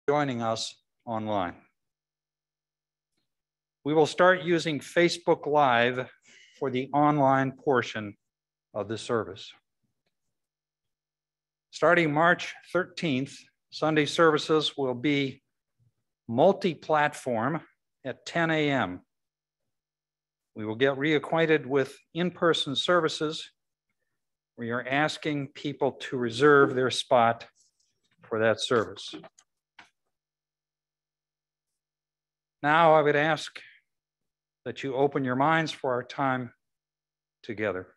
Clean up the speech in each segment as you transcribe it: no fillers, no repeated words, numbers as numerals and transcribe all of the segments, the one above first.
joining us online. We will start using Facebook Live for the online portion of the service. Starting March 13th, Sunday services will be multi-platform at 10 a.m. We will get reacquainted with in-person services. We are asking people to reserve their spot for that service. Now I would ask that you open your minds for our time together.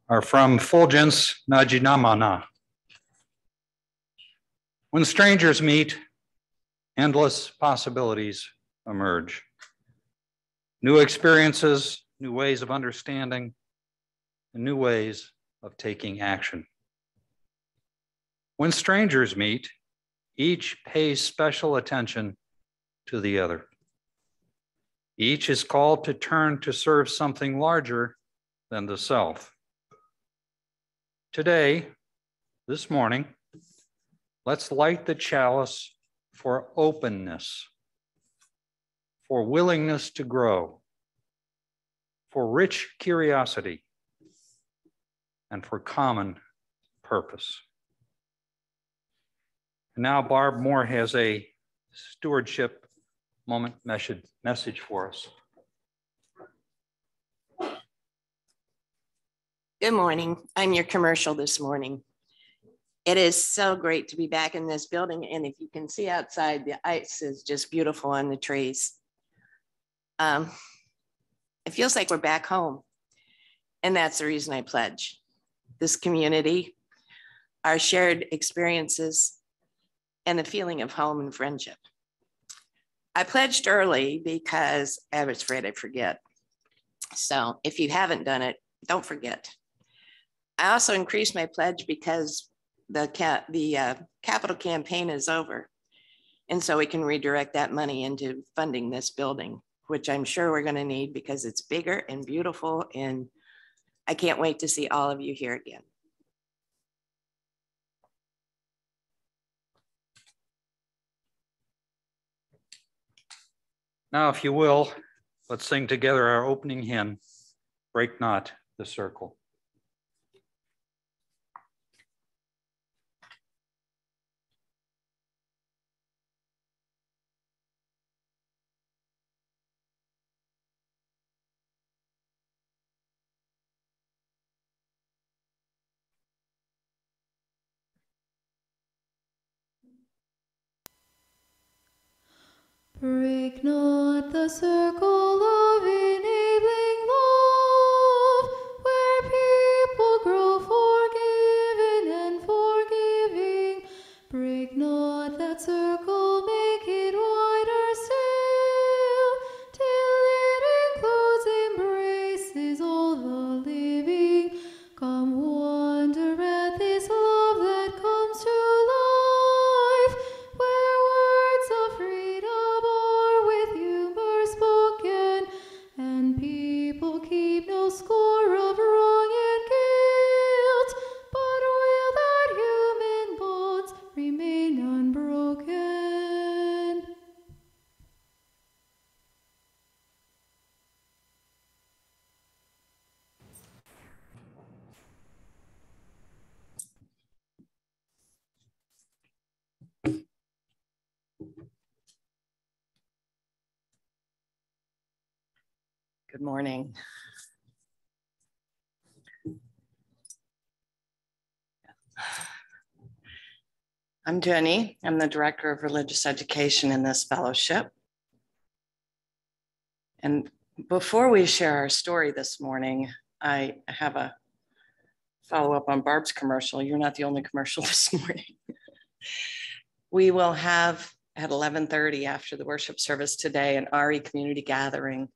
Are from Fulgence Najinamana. When strangers meet, endless possibilities emerge. New experiences, new ways of understanding, and new ways of taking action. When strangers meet, each pays special attention to the other. Each is called to turn to serve something larger than the self. Today, this morning, let's light the chalice for openness, for willingness to grow, for rich curiosity, and for common purpose. And now Barb Moore has a stewardship moment message for us. Good morning. I'm your commercial this morning. It is so great to be back in this building. And if you can see outside, the ice is just beautiful on the trees. It feels like we're back home. And that's the reason I pledge. This community, our shared experiences, and the feeling of home and friendship. I pledged early because I was afraid I'd forget. So if you haven't done it, don't forget. I also increased my pledge because the capital campaign is over. And so we can redirect that money into funding this building. which I'm sure we're going to need because it's bigger and beautiful. And I can't wait to see all of you here again. Now, if you will, let's sing together our opening hymn, Break Not the Circle. Break not the circle of enabling love, where people grow forgiven and forgiving. Break not that circle, make it wider still, till it includes, embraces all the living. Come wonder at this love that comes to life, where words of freedom are with humor spoken, and people keep no score of wrong and guilt, but will that human bonds remain unbroken. Good morning. I'm Jenny. I'm the Director of Religious Education in this fellowship. And before we share our story this morning, I have a follow-up on Barb's commercial. You're not the only commercial this morning. We will have at 11:30 after the worship service today an RE community gathering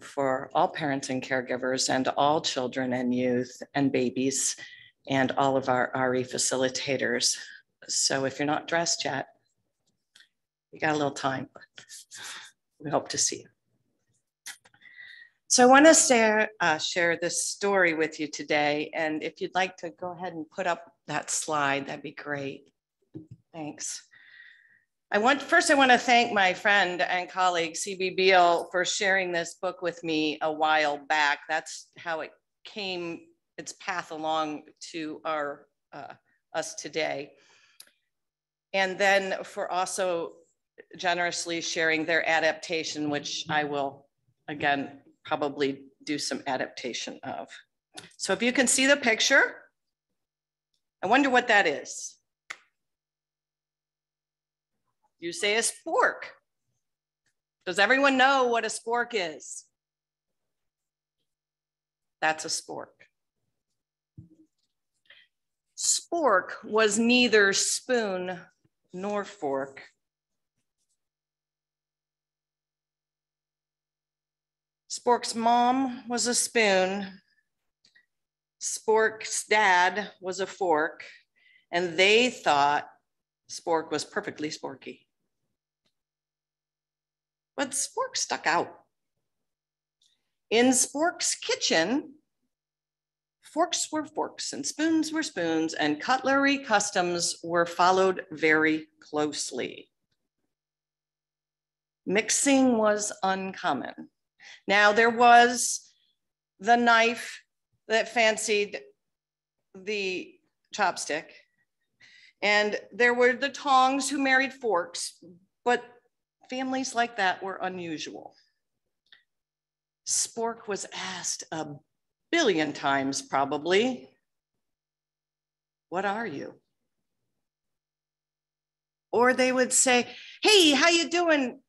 for all parents and caregivers and all children and youth and babies and all of our RE facilitators. So if you're not dressed yet, we got a little time, but we hope to see you. So I want to share this story with you today. And if you'd like to go ahead and put up that slide, that'd be great. Thanks. First, I want to thank my friend and colleague, C.B. Beal, for sharing this book with me a while back. That's how it came, its path along to us today. And then for also generously sharing their adaptation, which I will, again, probably do some adaptation of. So if you can see the picture, I wonder what that is. You say a spork. Does everyone know what a spork is? That's a spork. Spork was neither spoon nor fork. Spork's mom was a spoon. Spork's dad was a fork, and they thought Spork was perfectly sporky. But Spork stuck out. In Spork's kitchen, forks were forks and spoons were spoons, and cutlery customs were followed very closely. Mixing was uncommon. Now, there was the knife that fancied the chopstick, and there were the tongs who married forks, but families like that were unusual. Spork was asked a billion times probably, "What are you?" Or they would say, "Hey, how you doing?"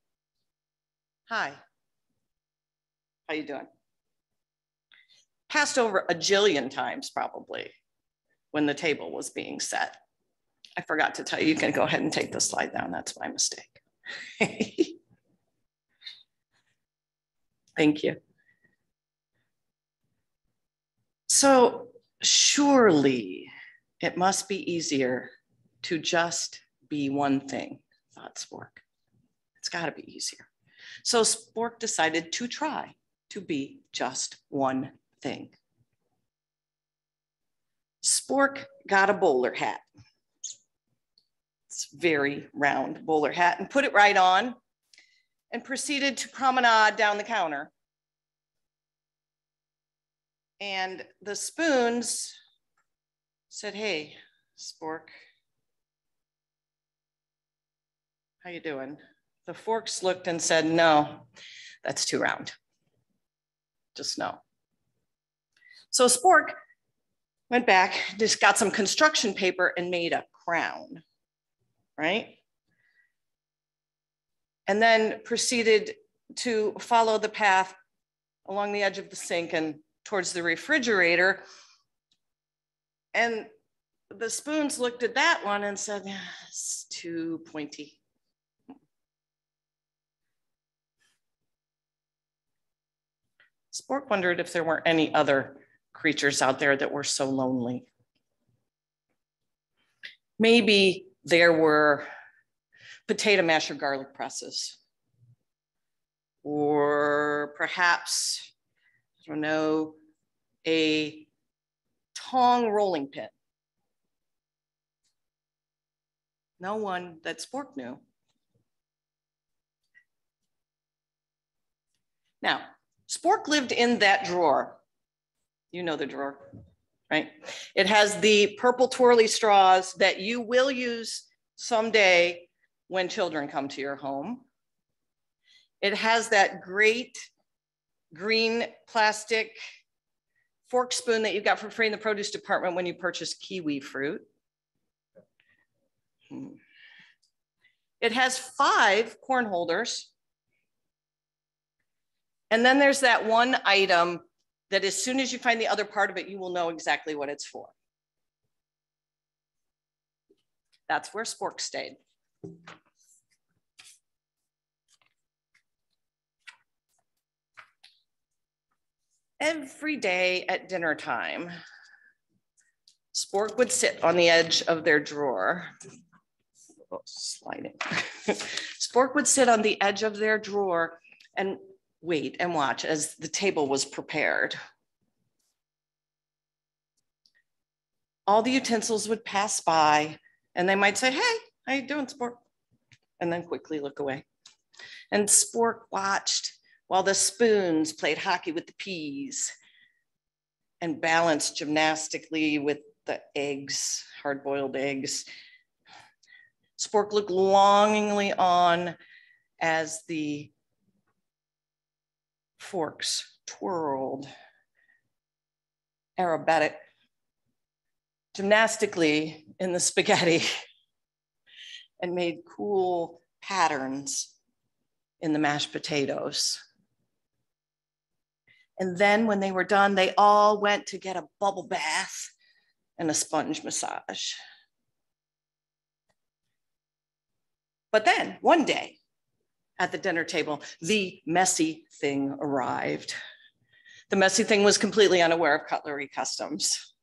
"Hi, how you doing?" Passed over a jillion times probably when the table was being set. I forgot to tell you, you can go ahead and take the slide down. That's my mistake. Thank you. So surely it must be easier to just be one thing, thought Spork. It's got to be easier. So Spork decided to try to be just one thing. Spork got a bowler hat. It's very round bowler hat, and put it right on and proceeded to promenade down the counter. And the spoons said, "Hey, Spork, how you doing?" The forks looked and said, "No, that's too round. Just no." So Spork went back, just got some construction paper and made a crown, right? And then proceeded to follow the path along the edge of the sink and towards the refrigerator. And the spoons looked at that one and said, "Yeah, it's too pointy." Spork wondered if there weren't any other creatures out there that were so lonely. Maybe there were potato masher garlic presses, or perhaps, I don't know, a tong rolling pin. No one that Spork knew. Now, Spork lived in that drawer. You know the drawer, right? It has the purple twirly straws that you will use someday when children come to your home. It has that great green plastic fork spoon that you got for free in the produce department when you purchase kiwi fruit. It has 5 corn holders. And then there's that one item that as soon as you find the other part of it, you will know exactly what it's for. That's where Spork stayed. Every day at dinner time, Spork would sit on the edge of their drawer. Oh, sliding. Spork would sit on the edge of their drawer and wait and watch as the table was prepared. All the utensils would pass by and they might say, "Hey, how you doing, Spork?" And then quickly look away. And Spork watched while the spoons played hockey with the peas and balanced gymnastically with the eggs, hard-boiled eggs. Spork looked longingly on as the forks twirled aerobatic gymnastically in the spaghetti and made cool patterns in the mashed potatoes. And then when they were done, they all went to get a bubble bath and a sponge massage. But then one day, at the dinner table, the messy thing arrived. The messy thing was completely unaware of cutlery customs.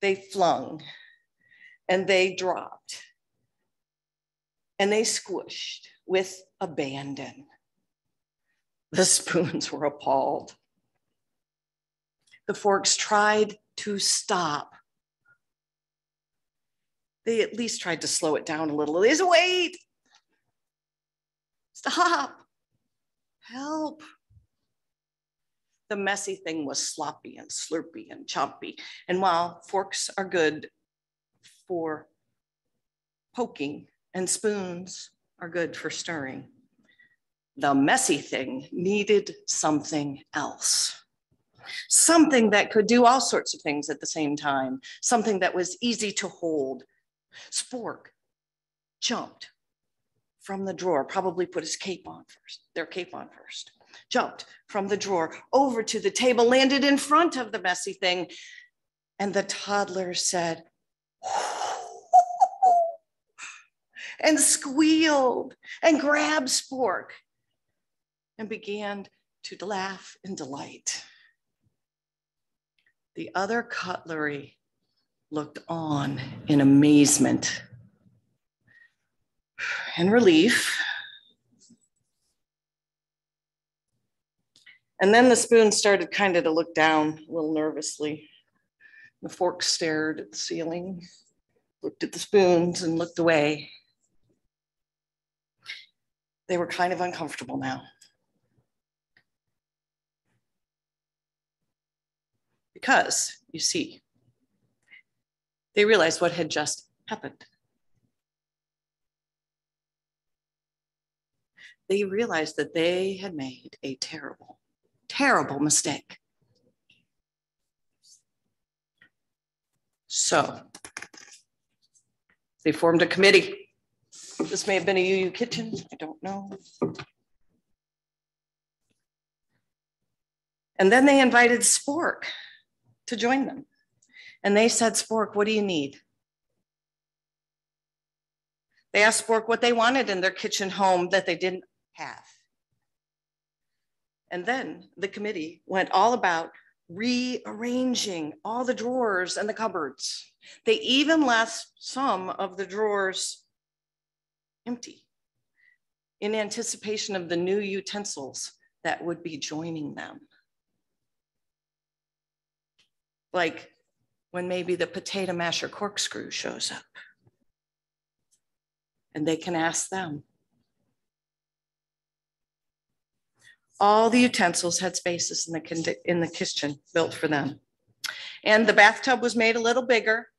They flung and they dropped and they squished with abandon. The spoons were appalled. The forks tried to stop. They at least tried to slow it down a little. They said, "Wait. Stop, help." The messy thing was sloppy and slurpy and chompy. And while forks are good for poking and spoons are good for stirring, the messy thing needed something else. Something that could do all sorts of things at the same time. Something that was easy to hold. Spork jumped from the drawer, probably put his cape on first, their cape on first, jumped from the drawer over to the table, landed in front of the messy thing, and the toddler said, and squealed and grabbed Spork and began to laugh in delight. The other cutlery looked on in amazement and relief And then the spoon started kind of to look down a little nervously. The fork stared at the ceiling, looked at the spoons and looked away. They were kind of uncomfortable now. Because, you see, they realized what had just happened. They realized that they had made a terrible, terrible mistake. So they formed a committee. This may have been a UU kitchen, I don't know. And then they invited Spork to join them. And they said, Spork, what do you need? They asked Spork what they wanted in their kitchen home that they didn't have. And then the committee went all about rearranging all the drawers and the cupboards. They even left some of the drawers empty in anticipation of the new utensils that would be joining them. Like when maybe the potato masher corkscrew shows up and they can ask them. All the utensils had spaces in the kitchen built for them. And the bathtub was made a little bigger.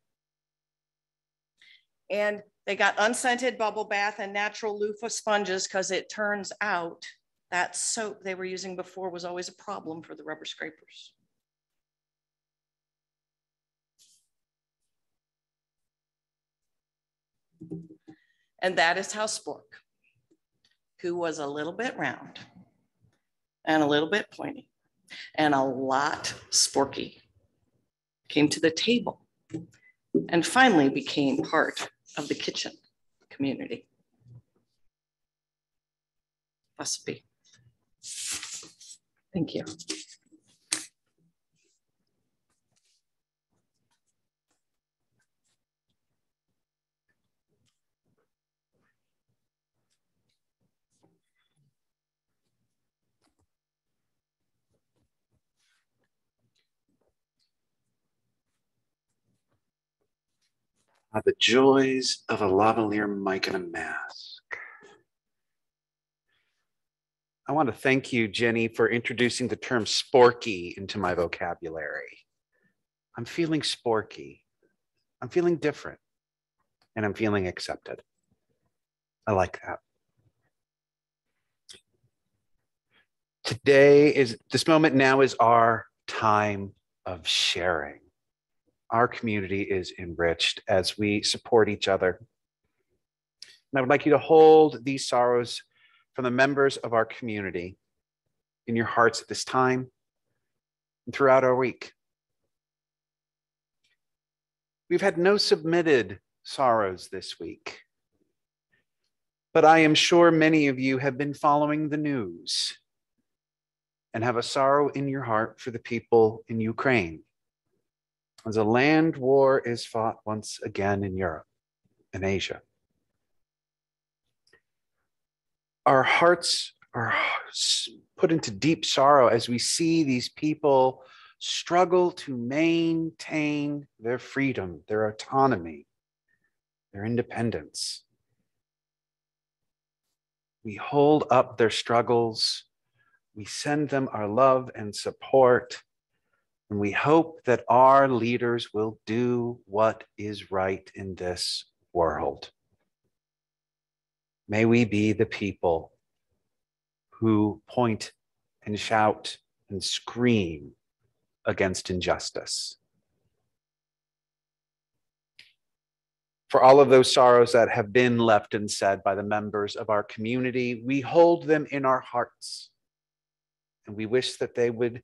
And they got unscented bubble bath and natural loofah sponges because it turns out that soap they were using before was always a problem for the rubber scrapers. And that is how Spork, who was a little bit round and a little bit pointy and a lot sporky, came to the table and finally became part of the kitchen community. Must be. Thank you. The joys of a lavalier mic and a mask. I want to thank you, Jenny, for introducing the term sporky into my vocabulary. I'm feeling sporky. I'm feeling different. And I'm feeling accepted. I like that. This moment now is our time of sharing. Our community is enriched as we support each other. And I would like you to hold these sorrows from the members of our community in your hearts at this time and throughout our week. We've had no submitted sorrows this week, but I am sure many of you have been following the news and have a sorrow in your heart for the people in Ukraine, as a land war is fought once again in Europe and Asia. Our hearts are put into deep sorrow as we see these people struggle to maintain their freedom, their autonomy, their independence. We hold up their struggles. We send them our love and support. And we hope that our leaders will do what is right in this world. May we be the people who point and shout and scream against injustice. For all of those sorrows that have been left unsaid by the members of our community, we hold them in our hearts. And we wish that they would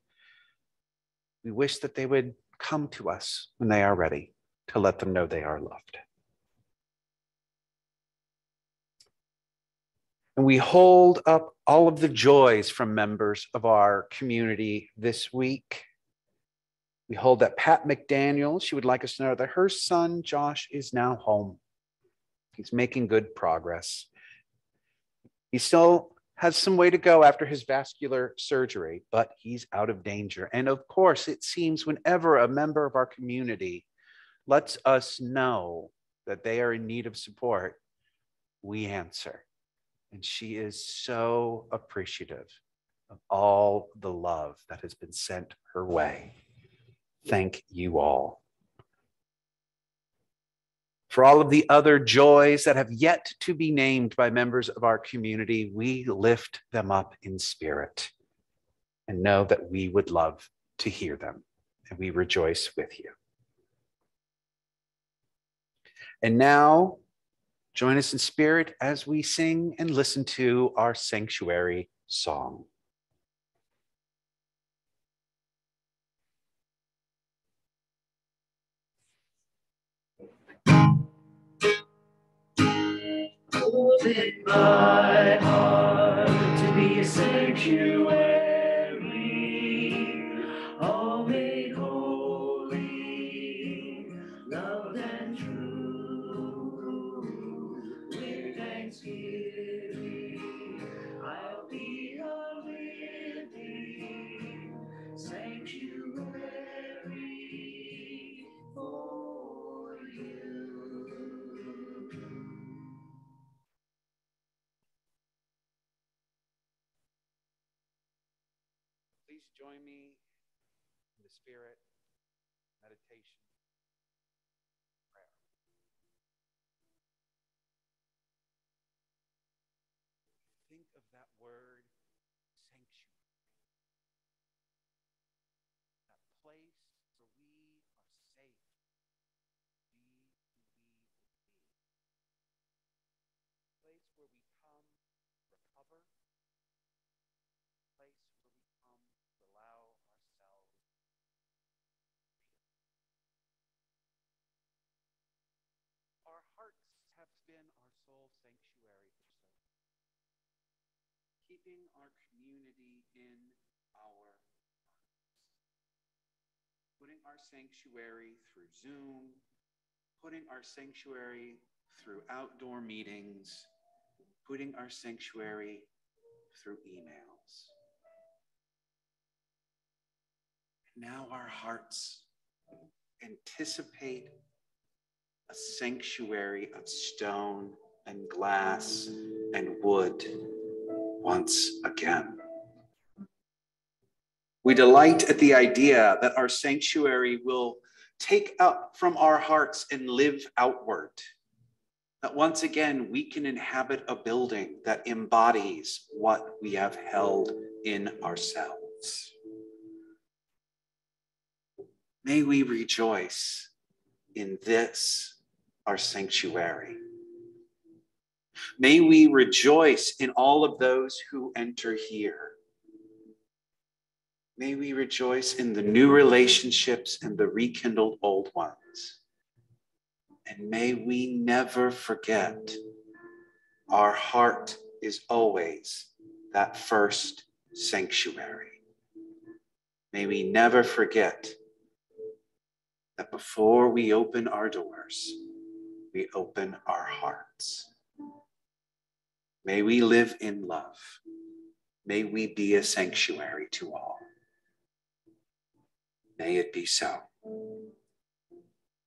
come to us when they are ready to let them know they are loved. And we hold up all of the joys from members of our community this week. We hold that Pat McDaniel, she would like us to know that her son, Josh, is now home. He's making good progress. He's still has some way to go after his vascular surgery, but he's out of danger. And of course, it seems whenever a member of our community lets us know that they are in need of support, we answer. And she is so appreciative of all the love that has been sent her way. Thank you all. For all of the other joys that have yet to be named by members of our community, we lift them up in spirit and know that we would love to hear them, and we rejoice with you. And now, join us in spirit as we sing and listen to our sanctuary song. Open my heart to be a sanctuary, all made holy, loved and true. With thanksgiving, I'll be a living sanctuary for you. Please join me in the spirit meditation prayer. Think of that word sanctuary, that place where we are safe to be who we will be, a place where we come to recover, a place where we come to allow ourselves to heal. Our hearts have been our soul sanctuary for so long, keeping our community in our hearts, putting our sanctuary through Zoom, putting our sanctuary through outdoor meetings, putting our sanctuary through emails. Now our hearts anticipate a sanctuary of stone and glass and wood once again. We delight at the idea that our sanctuary will take up from our hearts and live outward, that once again we can inhabit a building that embodies what we have held in ourselves. May we rejoice in this, our sanctuary. May we rejoice in all of those who enter here. May we rejoice in the new relationships and the rekindled old ones. And may we never forget, our heart is always that first sanctuary. May we never forget that before we open our doors, we open our hearts. May we live in love. May we be a sanctuary to all. May it be so.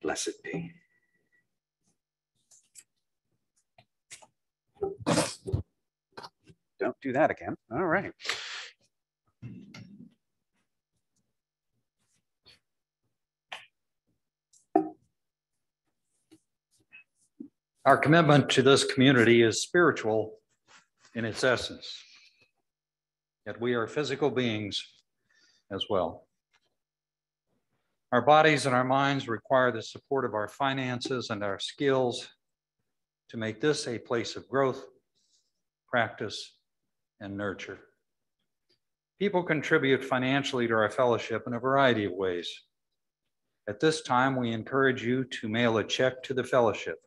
Blessed be. Don't do that again. All right. Our commitment to this community is spiritual in its essence, yet we are physical beings as well. Our bodies and our minds require the support of our finances and our skills to make this a place of growth, practice, and nurture. People contribute financially to our fellowship in a variety of ways. At this time, we encourage you to mail a check to the fellowship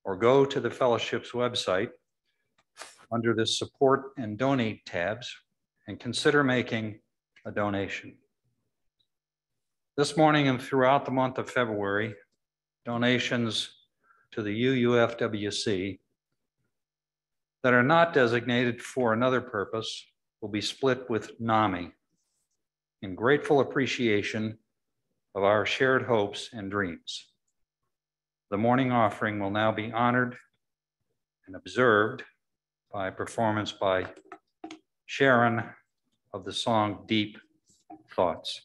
or go to the fellowship's website under the support and donate tabs and consider making a donation. This morning and throughout the month of February, donations to the UUFWC that are not designated for another purpose will be split with NAMI in grateful appreciation of our shared hopes and dreams. The morning offering will now be honored and observed by performance by Sharon of the song Deep Thoughts.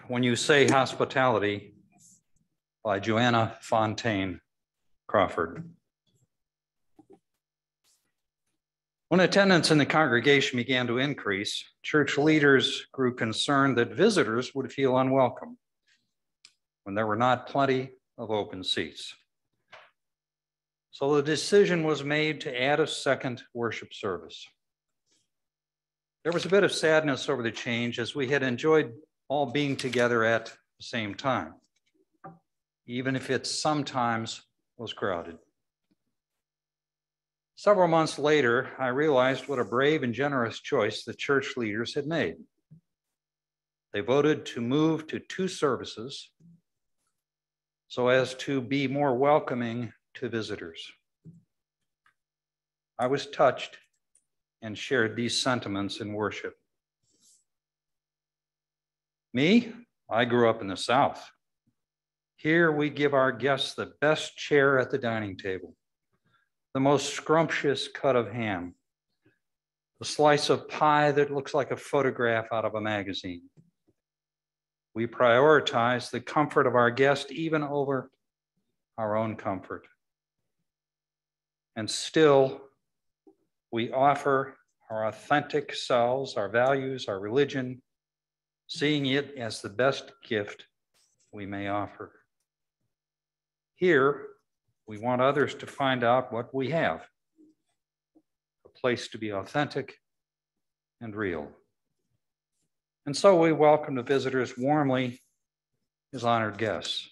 When You Say Hospitality by Joanna Fontaine Crawford. When attendance in the congregation began to increase, church leaders grew concerned that visitors would feel unwelcome when there were not plenty of open seats. So the decision was made to add a second worship service. There was a bit of sadness over the change as we had enjoyed all being together at the same time, even if it sometimes was crowded. Several months later, I realized what a brave and generous choice the church leaders had made. They voted to move to 2 services so as to be more welcoming to visitors. I was touched and shared these sentiments in worship. Me, I grew up in the South. Here we give our guests the best chair at the dining table, the most scrumptious cut of ham, the slice of pie that looks like a photograph out of a magazine. We prioritize the comfort of our guest even over our own comfort. And still, we offer our authentic selves, our values, our religion, seeing it as the best gift we may offer. Here, we want others to find out what we have, a place to be authentic and real. And so we welcome the visitors warmly as honored guests.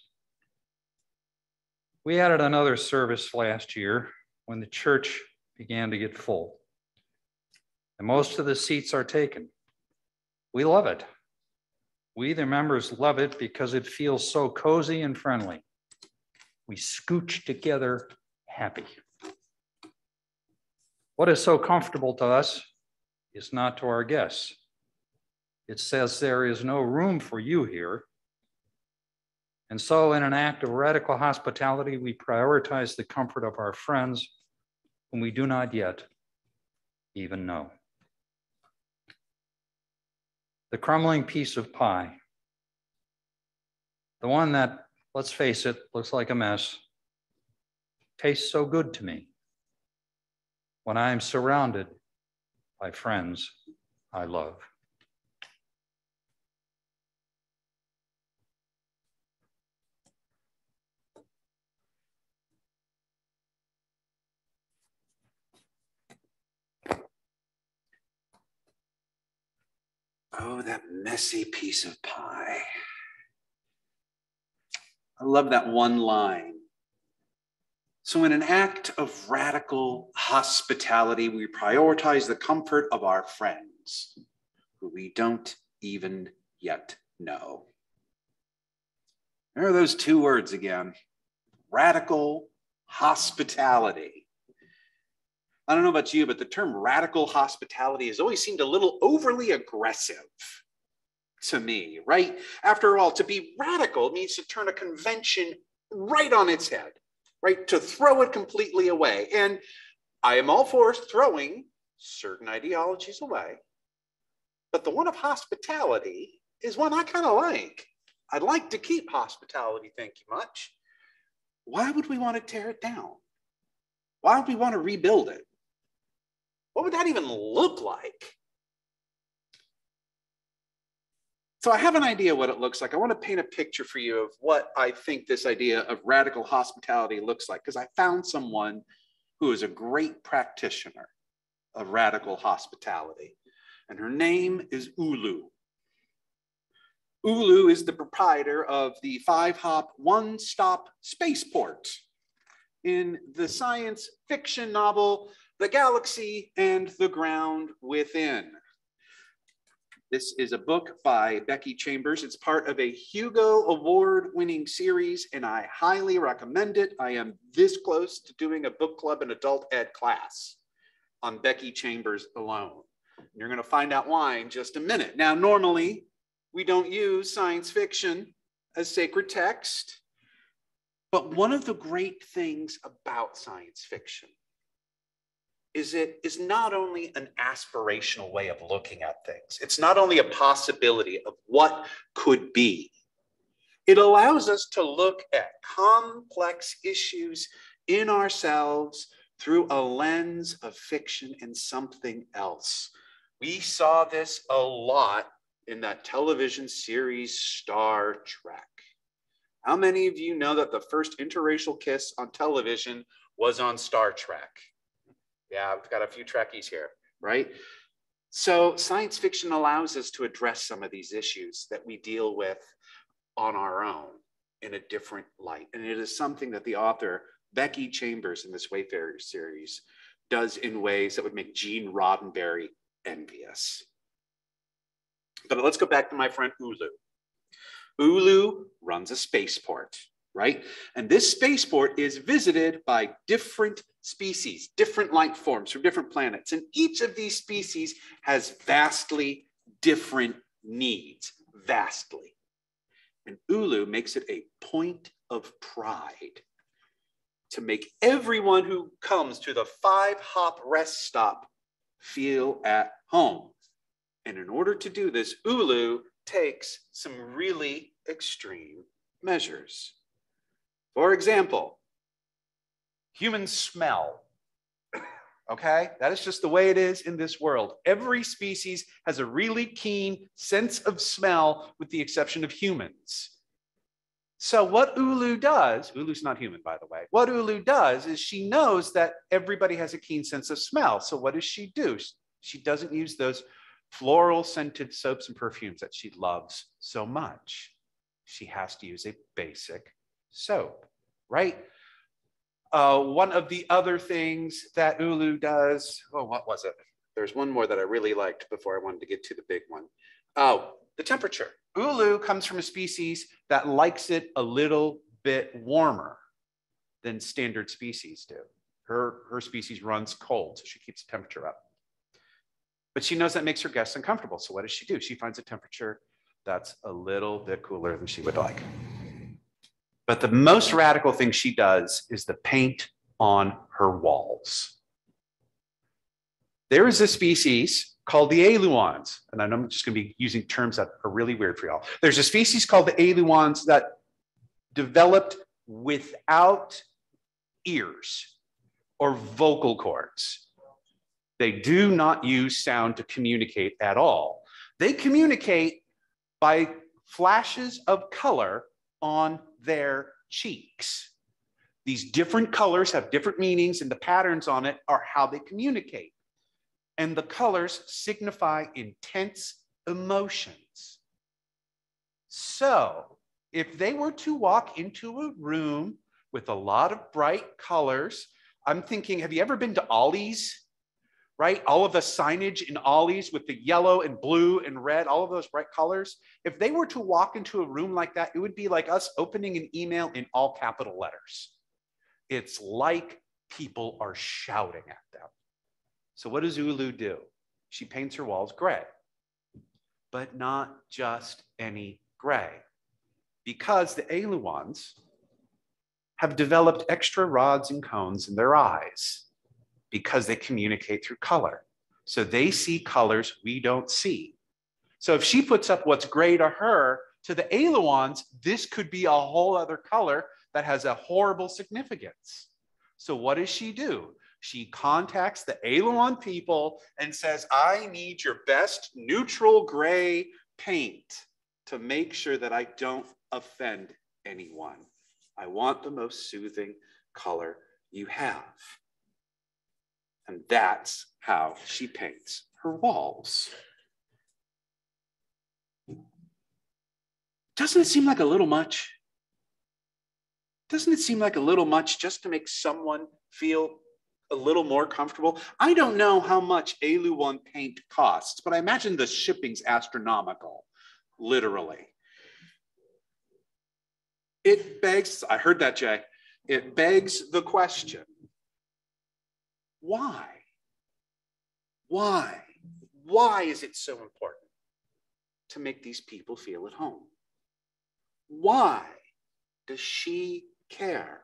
We added another service last year when the church began to get full, and most of the seats are taken. We love it. We, the members, love it because it feels so cozy and friendly. We scooch together happy. What is so comfortable to us is not to our guests. It says there is no room for you here. And so in an act of radical hospitality, we prioritize the comfort of our friends whom we do not yet even know. The crumbling piece of pie, the one that, let's face it, looks like a mess, tastes so good to me when I am surrounded by friends I love. Oh, that messy piece of pie. I love that one line. So in an act of radical hospitality, we prioritize the comfort of our friends, who we don't even yet know. There are those two words again, radical hospitality. I don't know about you, but the term radical hospitality has always seemed a little overly aggressive to me, right? After all, to be radical means to turn a convention right on its head, right? To throw it completely away. And I am all for throwing certain ideologies away. But the one of hospitality is one I kind of like. I'd like to keep hospitality, thank you much. Why would we want to tear it down? Why would we want to rebuild it? What would that even look like? So I have an idea what it looks like. I want to paint a picture for you of what I think this idea of radical hospitality looks like, because I found someone who is a great practitioner of radical hospitality, and her name is Ulu. Ulu is the proprietor of the 5-hop one-stop spaceport in the science fiction novel, The Galaxy and the Ground Within. This is a book by Becky Chambers. It's part of a Hugo Award-winning series, and I highly recommend it. I am this close to doing a book club and adult ed class on Becky Chambers alone. You're going to find out why in just a minute. Now, normally, we don't use science fiction as sacred text, but one of the great things about science fiction is it is not only an aspirational way of looking at things. It's not only a possibility of what could be. It allows us to look at complex issues in ourselves through a lens of fiction and something else. We saw this a lot in that television series, Star Trek. How many of you know that the first interracial kiss on television was on Star Trek? Yeah, we've got a few Trekkies here, right? So science fiction allows us to address some of these issues that we deal with on our own in a different light. And it is something that the author, Becky Chambers, in this Wayfarer series, does in ways that would make Gene Roddenberry envious. But let's go back to my friend Ulu. Ulu runs a spaceport, right? And this spaceport is visited by different species, different life forms from different planets. And each of these species has vastly different needs, vastly. And Ulu makes it a point of pride to make everyone who comes to the 5-hop rest stop feel at home. And in order to do this, Ulu takes some really extreme measures. For example, human smell. Okay, that is just the way it is in this world. Every species has a really keen sense of smell with the exception of humans. So what Ulu does, Ulu's not human, by the way. What Ulu does is she knows that everybody has a keen sense of smell. So what does she do? She doesn't use those floral scented soaps and perfumes that she loves so much. She has to use a basic soap, right? One of the other things that Ulu does, oh, what was it? There's one more that I really liked before I wanted to get to the big one. Oh, the temperature. Ulu comes from a species that likes it a little bit warmer than standard species do. Her species runs cold, so she keeps the temperature up. But she knows that makes her guests uncomfortable. So what does she do? She finds a temperature that's a little bit cooler than she would like. But the most radical thing she does is the paint on her walls. There is a species called the Aluans, and I know I'm just going to be using terms that are really weird for y'all. There's a species called the Aluans that developed without ears or vocal cords. They do not use sound to communicate at all. They communicate by flashes of color on their cheeks. These different colors have different meanings, and the patterns on it are how they communicate. And the colors signify intense emotions. So if they were to walk into a room with a lot of bright colors, I'm thinking, have you ever been to Ollie's? Right? All of the signage in Ollie's with the yellow and blue and red, all of those bright colors. If they were to walk into a room like that, it would be like us opening an email in all capital letters. It's like people are shouting at them. So what does Ulu do? She paints her walls gray, but not just any gray, because the Aluans have developed extra rods and cones in their eyes because they communicate through color. So they see colors we don't see. So if she puts up what's gray to her, to the Aluans, this could be a whole other color that has a horrible significance. So what does she do? She contacts the Aluan people and says, I need your best neutral gray paint to make sure that I don't offend anyone. I want the most soothing color you have. And that's how she paints her walls. Doesn't it seem like a little much? Doesn't it seem like a little much just to make someone feel a little more comfortable? I don't know how much Aluan paint costs, but I imagine the shipping's astronomical, literally. It begs, I heard that, Jay. It begs the question, why? Why? Why is it so important to make these people feel at home? Why does she care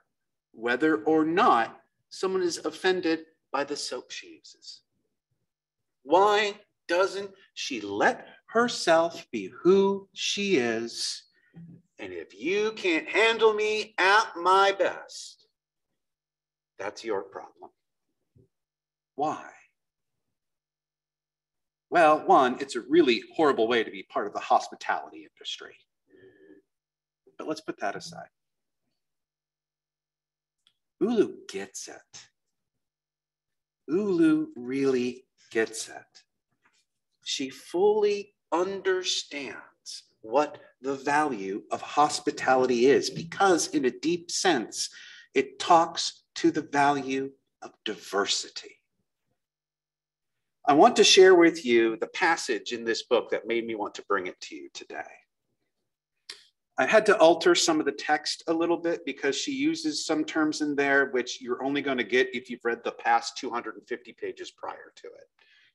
whether or not someone is offended by the soap she uses? Why doesn't she let herself be who she is? And if you can't handle me at my best, that's your problem. Why? Well, one, it's a really horrible way to be part of the hospitality industry. But let's put that aside. Ulu gets it. Ulu really gets it. She fully understands what the value of hospitality is, because in a deep sense, it talks to the value of diversity. I want to share with you the passage in this book that made me want to bring it to you today. I had to alter some of the text a little bit because she uses some terms in there which you're only going to get if you've read the past 250 pages prior to it.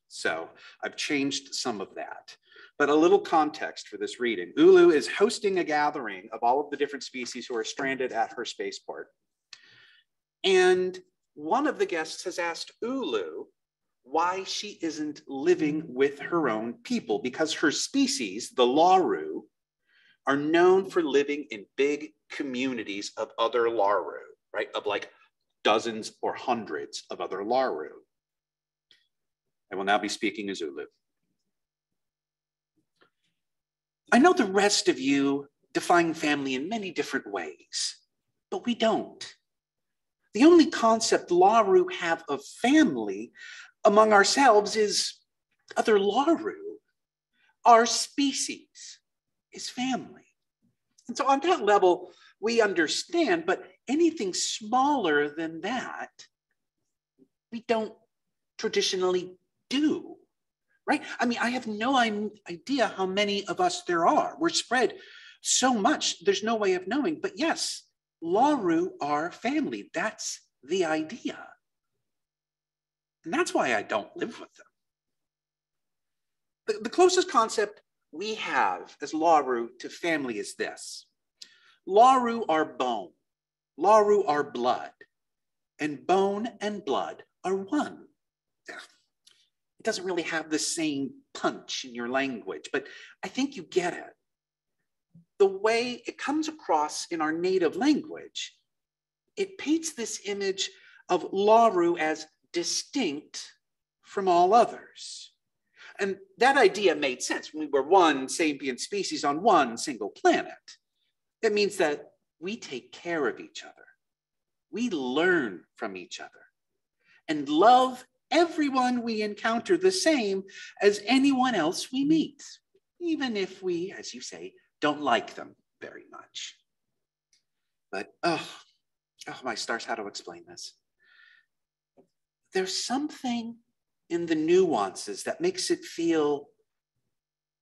So I've changed some of that. But a little context for this reading. Ulu is hosting a gathering of all of the different species who are stranded at her spaceport. And one of the guests has asked Ulu why she isn't living with her own people, because her species, the Laru, are known for living in big communities of other Laru, right? Of like dozens or hundreds of other Laru. I will now be speaking as Ulu. I know the rest of you define family in many different ways, but we don't. The only concept Laru have of family among ourselves is other Laru. Our species is family. And so on that level, we understand, but anything smaller than that, we don't traditionally do, right? I mean, I have no idea how many of us there are. We're spread so much, there's no way of knowing. But yes, Laru are family. That's the idea. And that's why I don't live with them. The closest concept we have as Laru to family is this. Laru are bone, Laru are blood, and bone and blood are one. It doesn't really have the same punch in your language, but I think you get it. The way it comes across in our native language it paints this image of Lauru as distinct from all others. And that idea made sense. We were one sapient species on one single planet. It means that we take care of each other. We learn from each other and love everyone we encounter the same as anyone else we meet, even if we, as you say, don't like them very much. But, oh my stars, how to explain this? There's something in the nuances that makes it feel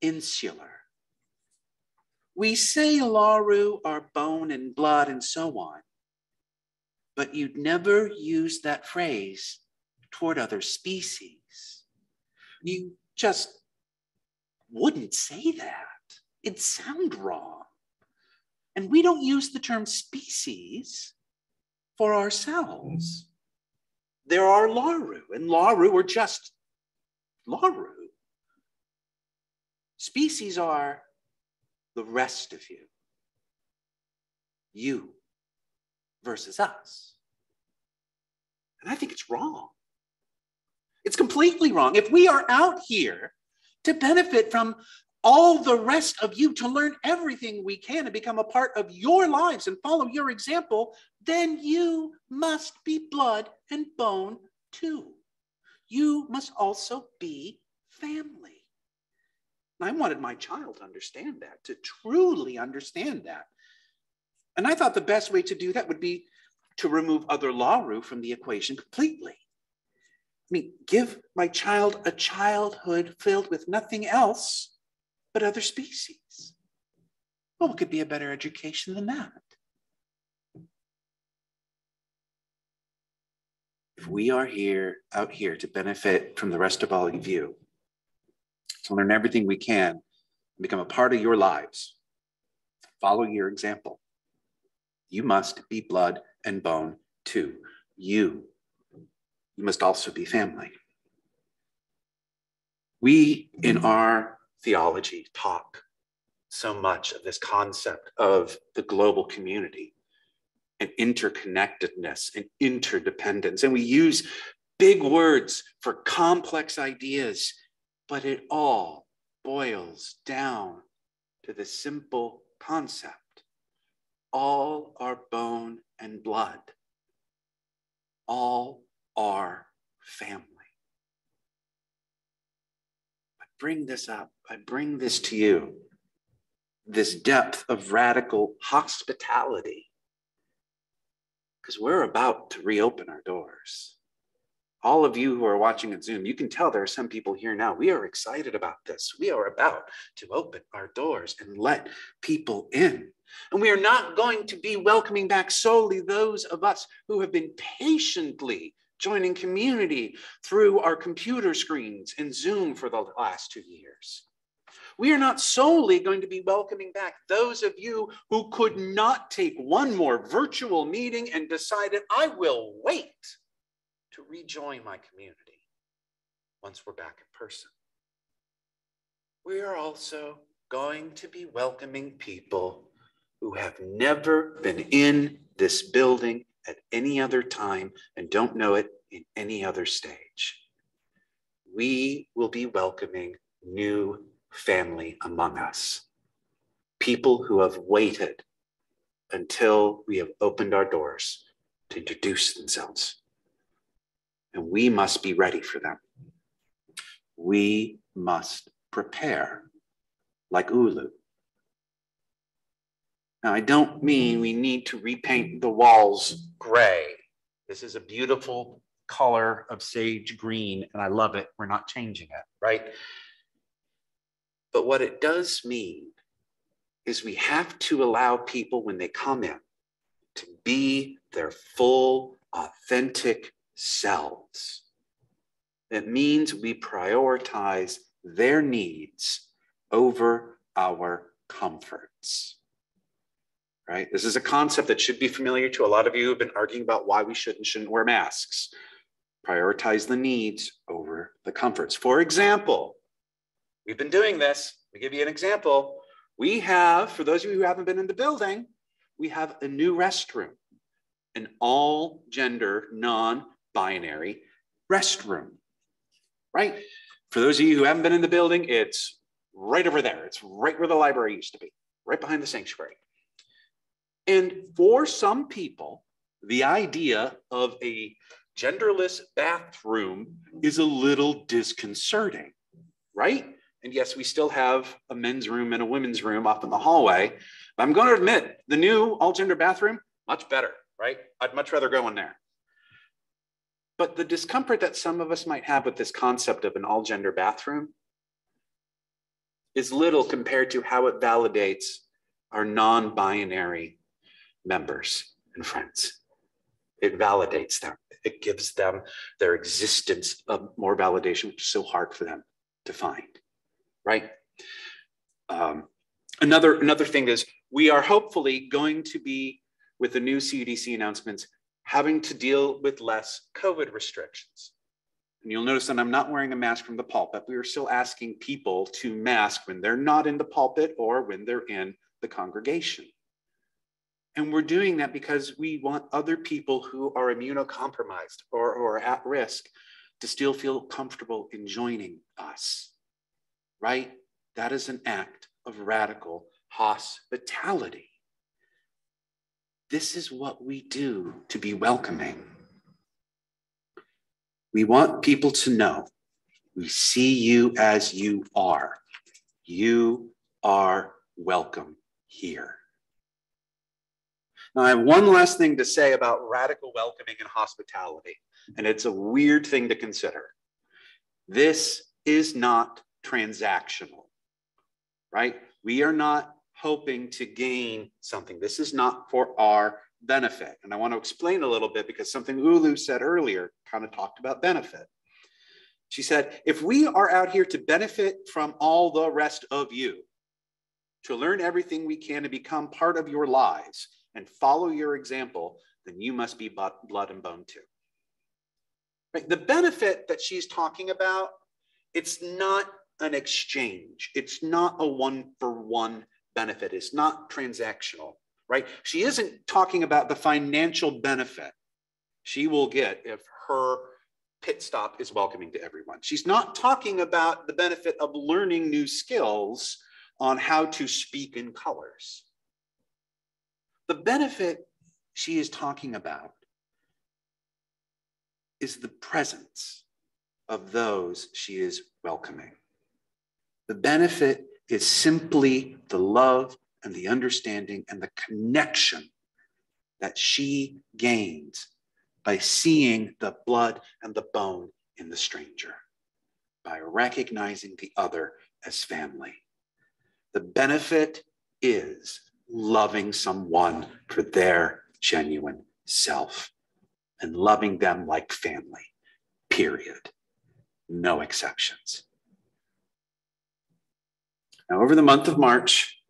insular. We say Lauru are bone and blood and so on, but you'd never use that phrase toward other species. You just wouldn't say that. It'd sound wrong. And we don't use the term species for ourselves. There are Lauru, and Lauru are just Lauru. Species are the rest of you versus us. And I think it's wrong. It's completely wrong. If we are out here to benefit from all the rest of you, to learn everything we can and become a part of your lives and follow your example, then you must be blood and bone too. You must also be family. I wanted my child to understand that, to truly understand that. And I thought the best way to do that would be to remove other Lauru from the equation completely. I mean, give my child a childhood filled with nothing else but other species. Well, what could be a better education than that? If we are out here to benefit from the rest of all of you, to learn everything we can, and become a part of your lives, follow your example, you must be blood and bone too. You must also be family. We, in our theology, talk so much of this concept of the global community and interconnectedness and interdependence. And we use big words for complex ideas, but it all boils down to the simple concept. All are bone and blood. All are family. I bring this up. I bring this to you. This depth of radical hospitality. Because we're about to reopen our doors. All of you who are watching on Zoom, you can tell there are some people here now. We are excited about this. We are about to open our doors and let people in. And we are not going to be welcoming back solely those of us who have been patiently joining community through our computer screens and Zoom for the last 2 years. We are not solely going to be welcoming back those of you who could not take one more virtual meeting and decided, I will wait to rejoin my community once we're back in person. We are also going to be welcoming people who have never been in this building at any other time and don't know it in any other stage. We will be welcoming new family among us, people who have waited until we have opened our doors to introduce themselves. And we must be ready for them. We must prepare like Ulu. Now, I don't mean we need to repaint the walls gray. This is a beautiful color of sage green, and I love it. We're not changing it, right? But what it does mean is we have to allow people when they come in to be their full, authentic selves. It means we prioritize their needs over our comforts. Right? This is a concept that should be familiar to a lot of you who have been arguing about why we should and shouldn't wear masks. Prioritize the needs over the comforts. For example, we've been doing this. Let me give you an example. We have, for those of you who haven't been in the building, we have a new restroom. an all gender, non-binary restroom, right? For those of you who haven't been in the building, it's right over there. It's right where the library used to be, right behind the sanctuary. And for some people, the idea of a genderless bathroom is a little disconcerting, right? And yes, we still have a men's room and a women's room up in the hallway. But I'm going to admit, the new all-gender bathroom, much better, right? I'd much rather go in there. But the discomfort that some of us might have with this concept of an all-gender bathroom is little compared to how it validates our non-binary members and friends. It validates them. It gives them their existence of more validation, which is so hard for them to find, right? Another thing is we are hopefully going to be, with the new CUDC announcements, having to deal with less COVID restrictions. And you'll notice that I'm not wearing a mask from the pulpit. We are still asking people to mask when they're not in the pulpit or when they're in the congregation. And we're doing that because we want other people who are immunocompromised or at risk to still feel comfortable in joining us, right? That is an act of radical hospitality. This is what we do to be welcoming. We want people to know we see you as you are. You are welcome here. Now, I have one last thing to say about radical welcoming and hospitality, and it's a weird thing to consider. This is not transactional, right? We are not hoping to gain something. This is not for our benefit. And I want to explain a little bit because something Ulu said earlier kind of talked about benefit. She said, if we are out here to benefit from all the rest of you, to learn everything we can to become part of your lives and follow your example, then you must be blood and bone too. Right? The benefit that she's talking about, it's not an exchange. It's not a one-for-one benefit. It's not transactional, right? She isn't talking about the financial benefit she will get if her pit stop is welcoming to everyone. She's not talking about the benefit of learning new skills on how to speak in colors. The benefit she is talking about is the presence of those she is welcoming. The benefit is simply the love and the understanding and the connection that she gains by seeing the blood and the bone in the stranger, by recognizing the other as family. The benefit is loving someone for their genuine self and loving them like family, period. No exceptions. Now, over the month of March,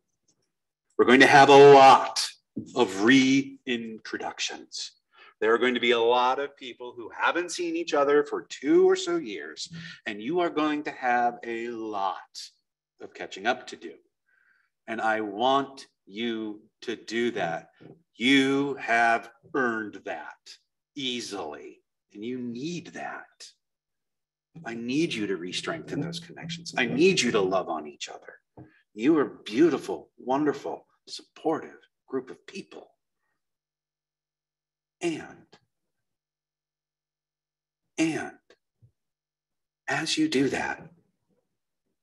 we're going to have a lot of reintroductions. There are going to be a lot of people who haven't seen each other for 2 or so years, and you are going to have a lot of catching up to do. And I want you to do that. You have earned that easily, and you need that. I need you to re-strengthen those connections. I need you to love on each other. You are a beautiful, wonderful, supportive group of people. And as you do that,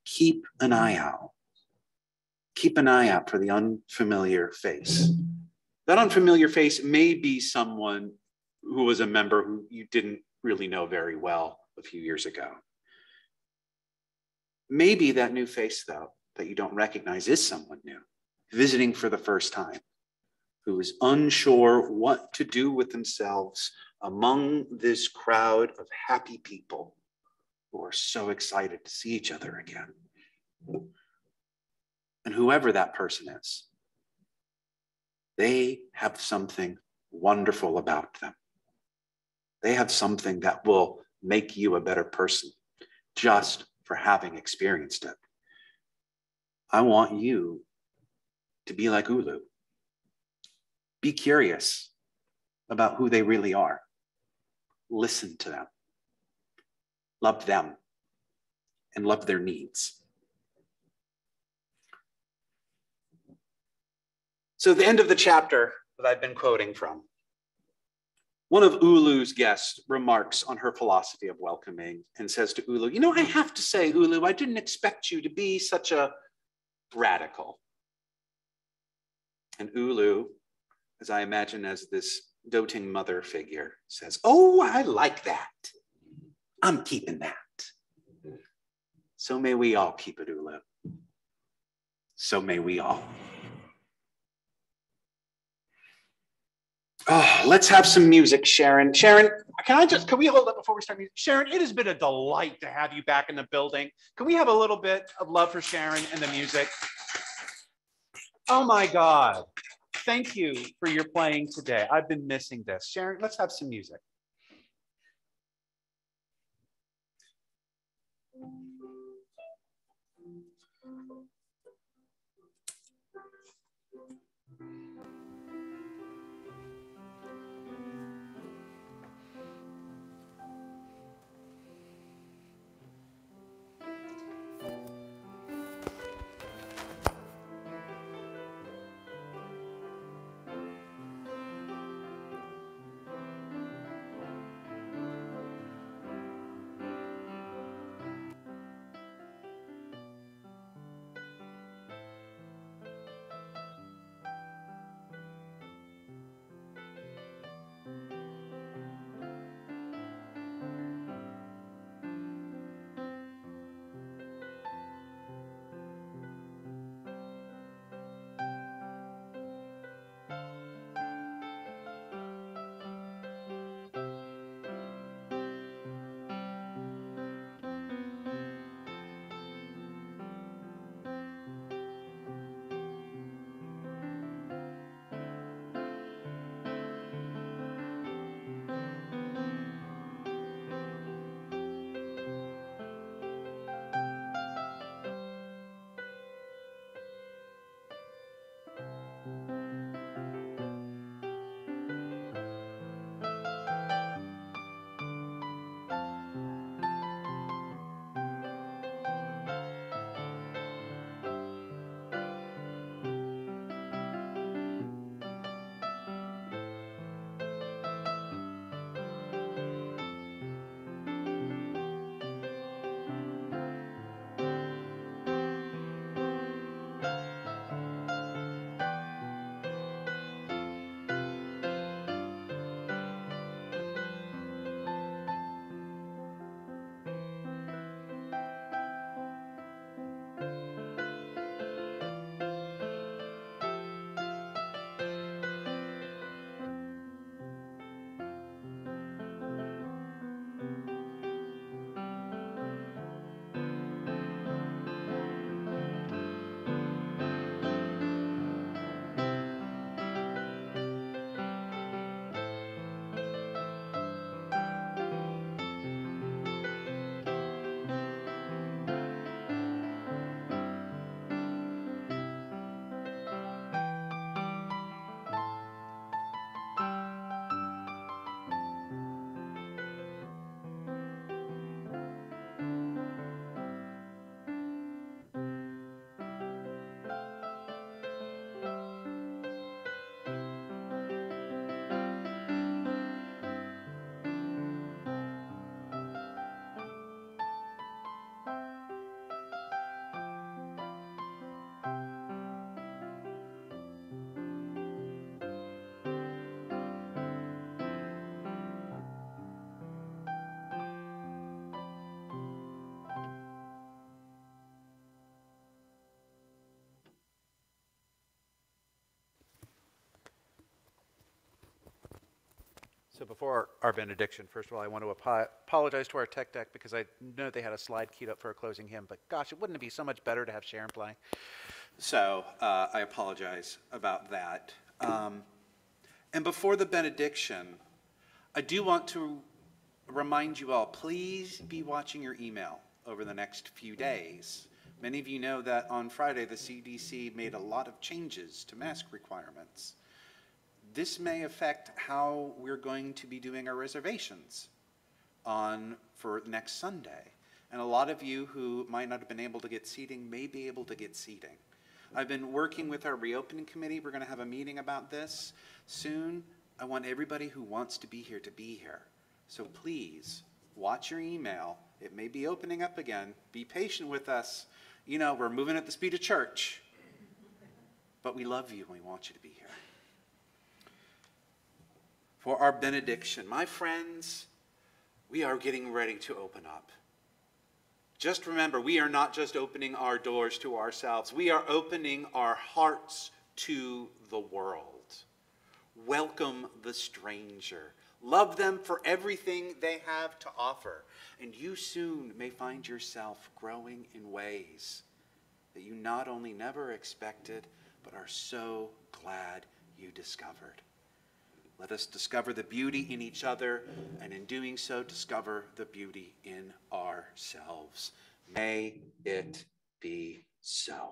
keep an eye out. Keep an eye out for the unfamiliar face. That unfamiliar face may be someone who was a member who you didn't really know very well a few years ago. Maybe that new face, though, that you don't recognize is someone new, visiting for the first time, who is unsure what to do with themselves among this crowd of happy people who are so excited to see each other again. And whoever that person is, they have something wonderful about them. They have something that will make you a better person just for having experienced it. I want you to be like Ulu. Be curious. about who they really are. Listen to them. Love them. And love their needs. So the end of the chapter that I've been quoting from, one of Ulu's guests remarks on her philosophy of welcoming and says to Ulu, you know, I have to say, Ulu, I didn't expect you to be such a radical. And Ulu, as I imagine as this doting mother figure, says, oh, I like that. I'm keeping that. So may we all keep it, Ulu. So may we all. Oh, let's have some music, Sharon. Sharon, can we hold up before we start music? Sharon, it has been a delight to have you back in the building. Can we have a little bit of love for Sharon and the music? Oh my God. Thank you for your playing today. I've been missing this. Sharon, let's have some music. So before our benediction, first of all, I want to apologize to our tech deck because I know they had a slide queued up for a closing hymn, but gosh, it wouldn't it be so much better to have Sharon play? So I apologize about that. And before the benediction, I do want to remind you all, please be watching your email over the next few days. Many of you know that on Friday, the CDC made a lot of changes to mask requirements. this may affect how we're going to be doing our reservations for next Sunday. And a lot of you who might not have been able to get seating may be able to get seating. I've been working with our reopening committee. We're going to have a meeting about this soon. I want everybody who wants to be here to be here. So please, watch your email. It may be opening up again. Be patient with us. You know, we're moving at the speed of church. But we love you and we want you to be here. For our benediction, my friends, we are getting ready to open up. Just remember, we are not just opening our doors to ourselves. We are opening our hearts to the world. Welcome the stranger. Love them for everything they have to offer. And you soon may find yourself growing in ways that you not only never expected, but are so glad you discovered. Let us discover the beauty in each other, and in doing so, discover the beauty in ourselves. May it be so.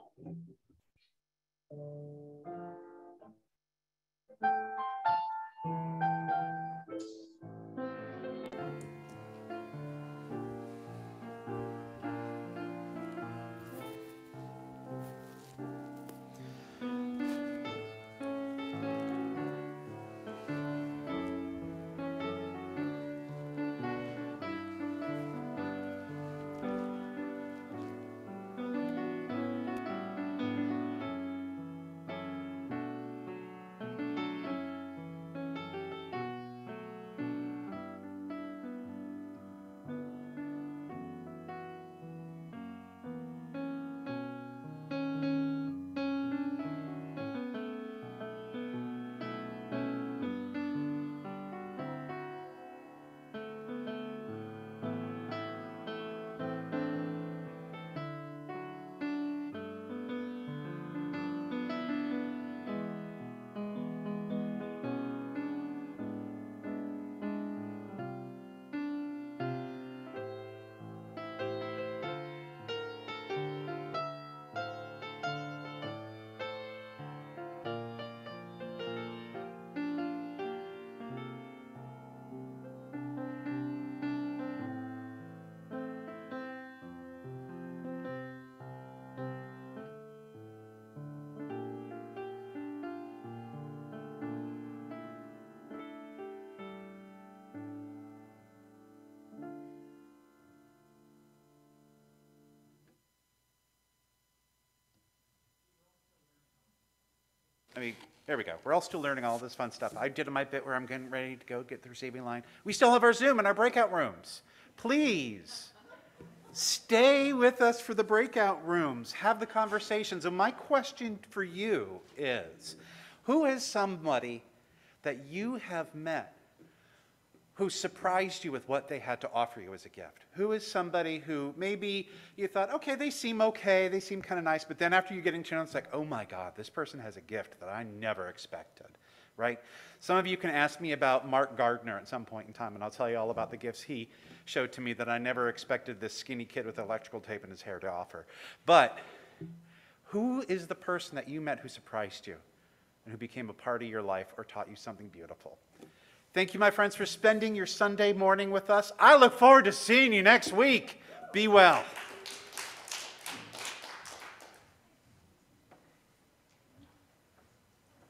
There we go. We're all still learning all this fun stuff. I did my bit where I'm getting ready to go get the receiving line. We still have our Zoom and our breakout rooms. Please stay with us for the breakout rooms. Have the conversations. And my question for you is, who is somebody that you have met who surprised you with what they had to offer you as a gift? Who is somebody who maybe you thought, okay, they seem kind of nice, but then after you get into it, it's like, oh my God, this person has a gift that I never expected, right? Some of you can ask me about Mark Gardner at some point in time, and I'll tell you all about the gifts he showed to me that I never expected this skinny kid with electrical tape in his hair to offer. But who is the person that you met who surprised you and who became a part of your life or taught you something beautiful? Thank you, my friends, for spending your Sunday morning with us. I look forward to seeing you next week. Be well.